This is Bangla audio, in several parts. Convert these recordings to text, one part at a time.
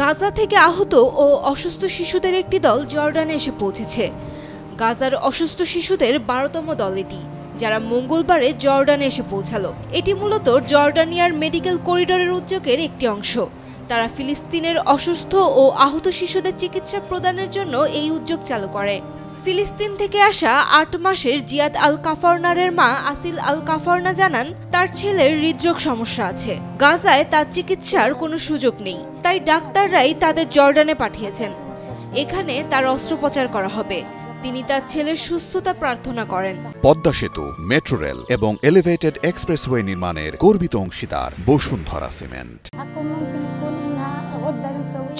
গাজা থেকে আহত ও অসুস্থ শিশুদের একটি দল জর্ডানে এসে পৌঁছেছে। গাজার অসুস্থ শিশুদের ১২তম দল এটি, যারা মঙ্গলবারে জর্ডানে এসে পৌঁছালো। এটি মূলত জর্ডানিয়ার মেডিকেল করিডোরের উদ্যোগের একটি অংশ। তারা ফিলিস্তিনের অসুস্থ ও আহত শিশুদের চিকিৎসা প্রদানের জন্য এই উদ্যোগ চালু করে। ফিলিস্তিন থেকে আসা ৮ মাসের জিয়াদ আল কাফারনারের মা আসিল আল কাফারনা জানান, তার ছেলের হৃদরোগ সমস্যা আছে। গাজায় তার চিকিৎসার কোনো সুযোগ নেই, তাই ডাক্তাররাই তাদের জর্ডানে পাঠিয়েছেন। এখানে তার অস্ত্রোপচার করা হবে। তিনি তার ছেলের সুস্থতা প্রার্থনা করেন। পদ্মা সেতু, মেট্রো রেল এবং এলিভেটেড এক্সপ্রেসওয়ে নির্মাণের গর্বিত অংশীদার বসুন্ধরা সিমেন্ট।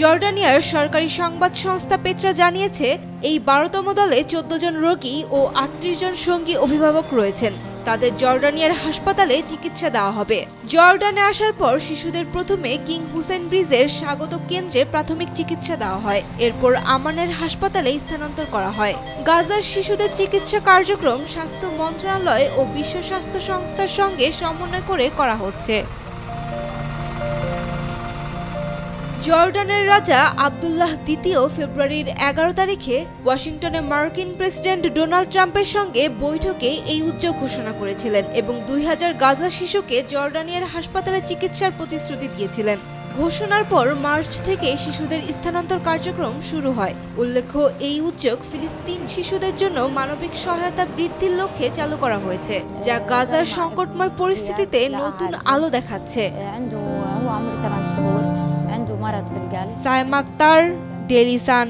জর্ডানিয়ার সরকারি সংবাদ সংস্থা পেট্রা জানিয়েছে, এই ১২তম দলে ১৪ জন রোগী ও ৩৮ জন সঙ্গী অভিভাবক রয়েছেন। তাদের জর্ডানিয়ার হাসপাতালে চিকিৎসা দেওয়া হবে। জর্ডানে আসার পর শিশুদের প্রথমে কিং হুসেন ব্রিজের স্বাগত কেন্দ্রে প্রাথমিক চিকিৎসা দেওয়া হয়। এরপর আমানের হাসপাতালে স্থানান্তর করা হয়। গাজার শিশুদের চিকিৎসা কার্যক্রম স্বাস্থ্য মন্ত্রণালয় ও বিশ্ব স্বাস্থ্য সংস্থার সঙ্গে সমন্বয় করে করা হচ্ছে। জর্ডানের রাজা আবদুল্লাহ দ্বিতীয় ফেব্রুয়ারির ১১ তারিখে ওয়াশিংটনে মার্কিন প্রেসিডেন্ট ডোনাল্ড ট্রাম্পের সঙ্গে বৈঠকে এই উদ্যোগ ঘোষণা করেছিলেন এবং ২০০০ গাজা শিশুকে জর্ডানিয়ার হাসপাতালে চিকিৎসার প্রতিশ্রুতি দিয়েছিলেন। ঘোষণার পর মার্চ থেকে শিশুদের স্থানান্তর কার্যক্রম শুরু হয়। উল্লেখ্য, এই উদ্যোগ ফিলিস্তিন শিশুদের জন্য মানবিক সহায়তা বৃদ্ধির লক্ষ্যে চালু করা হয়েছে, যা গাজার সংকটময় পরিস্থিতিতে নতুন আলো দেখাচ্ছে। Sayema Akter, Daily Sun.